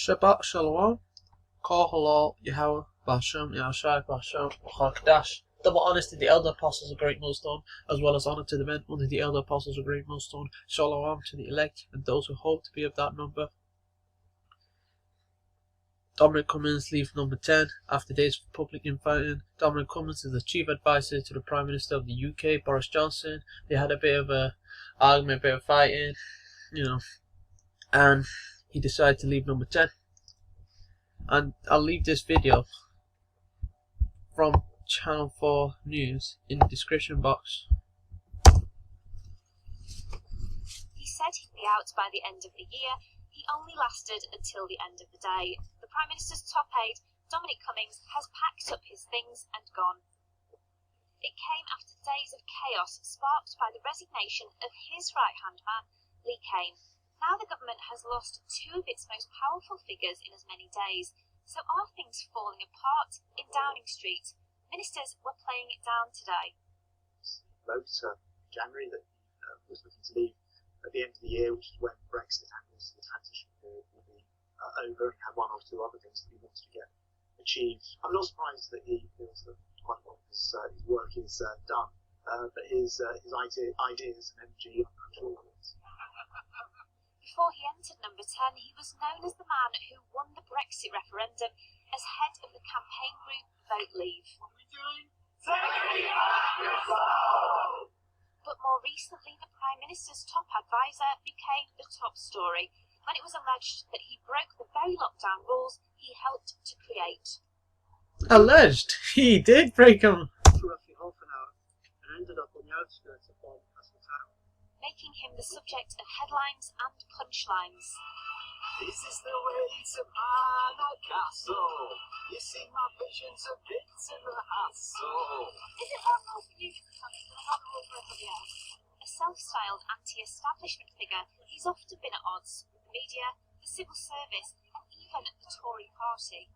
Shabbat Shalom, Kol Halal, Yahweh, Bashem, Yahshai, Bashem, Chakdash. Double honors to the elder apostles of Great Millstone, as well as honor to the men under the elder apostles of Great Millstone. Shalom to the elect and those who hope to be of that number. Dominic Cummings leave number 10 after days of public infighting. Dominic Cummings is the chief advisor to the Prime Minister of the UK, Boris Johnson. They had a bit of a argument, a bit of fighting, and he decided to leave number 10. And I'll leave this video from Channel 4 News in the description box. He said he'd be out by the end of the year. He only lasted until the end of the day. The Prime Minister's top aide, Dominic Cummings, has packed up his things and gone. It came after days of chaos sparked by the resignation of his right-hand man, Lee Kane. Now the government has lost two of its most powerful figures in as many days. So are things falling apart in Downing Street? Ministers were playing it down today. Wrote January that he was looking to leave at the end of the year, which is when Brexit and also the transition period will be over, and had one or two other things that he wants to get achieved. I'm not surprised that he feels that quite a lot of his work is done, but his ideas and energy, I'm sure it is. Before he entered number 10, he was known as the man who won the Brexit referendum as head of the campaign group Vote Leave. What are we doing? Take back your soul! But more recently, the Prime Minister's top advisor became the top story when it was alleged that he broke the very lockdown rules he helped to create. Alleged? He did break them. For roughly half an hour and ended up on the outskirts of Castle Town, making him the subject of headlines and punchlines. This is the way to Anna Castle. You see my visions of bits in the hassle. Is it normal for you to become normal for everybody else? A self-styled anti-establishment figure, he's often been at odds with the media, the civil service, and even the Tory party.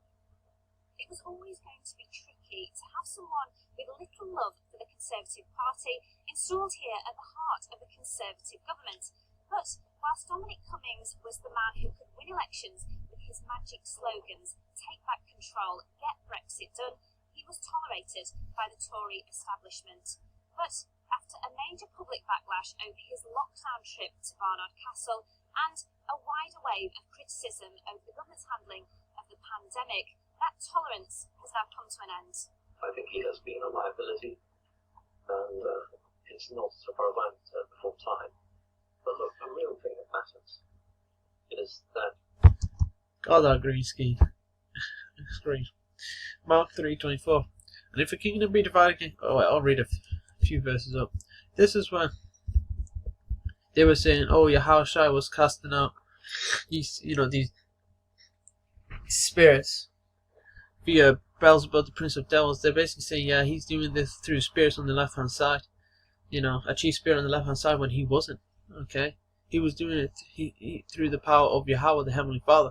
It was always going to be tricky to have someone with little love for the Conservative Party installed here at the heart of the Conservative government. But whilst Dominic Cummings was the man who could win elections with his magic slogans, take back control, get Brexit done, he was tolerated by the Tory establishment. But after a major public backlash over his lockdown trip to Barnard Castle and a wider wave of criticism over the government's handling of the pandemic, that tolerance has now come to an end. I think he has been a liability, and it's not so far away before time. But look, the real thing that matters is that... God, that green screen. Screen. Mark 3:24. And if a kingdom be divided against... Oh, wait, I'll read a few verses up. This is when they were saying, oh, Yahushua was casting out these, these spirits via Beelzebub, the prince of devils. They're basically saying, yeah, he's doing this through spirits on the left hand side. A chief spirit on the left hand side when he wasn't. Okay, he was doing it he through the power of Yahweh, the Heavenly Father.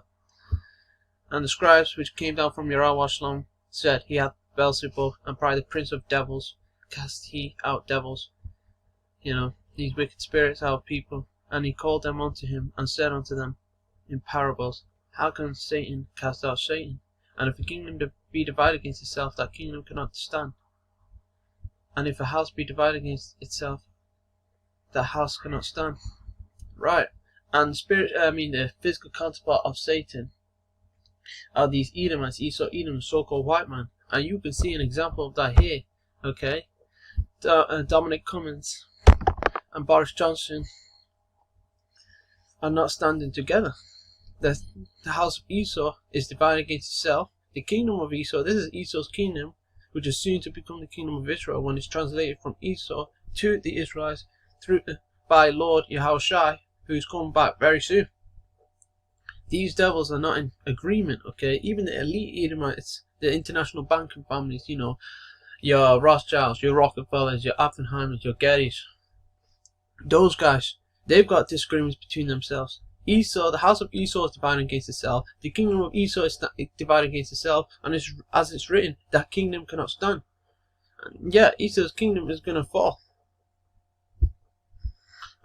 And the scribes which came down from Yahweh Shalom said, he hath Beelzebub, and by the prince of devils cast he out devils. These wicked spirits out of people. And he called them unto him, and said unto them in parables, how can Satan cast out Satan? And if a kingdom be divided against itself, that kingdom cannot stand. And if a house be divided against itself, that house cannot stand. Right. And the physical counterpart of Satan are these Edomites, Esau, Edom, so-called white man. And you can see an example of that here. Okay. Dominic Cummings and Boris Johnson are not standing together. The house of Esau is divided against itself. The kingdom of Esau, this is Esau's kingdom, which is soon to become the kingdom of Israel when it's translated from Esau to the Israelites by Lord Yahushua, who is coming back very soon. These devils are not in agreement, okay? Even the elite Edomites, the international banking families, your Rothschilds, your Rockefellers, your Oppenheimers, your Gettys, those guys, they've got disagreements between themselves. Esau, the house of Esau is divided against itself. The kingdom of Esau is divided against itself, and as it's written, that kingdom cannot stand. And yeah, Esau's kingdom is going to fall.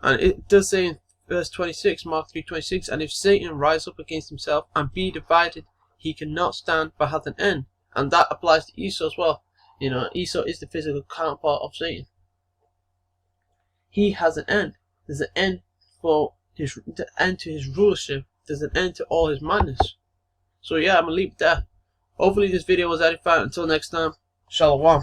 And it does say in verse 26, Mark 3:26, and if Satan rise up against himself and be divided, he cannot stand but hath an end. And that applies to Esau as well. You know, Esau is the physical counterpart of Satan. He has an end. There's an end for the end to his rulership. There's an end to all his madness. So yeah, I'm gonna leave it there. Hopefully this video was edifying. Until next time, Shalom.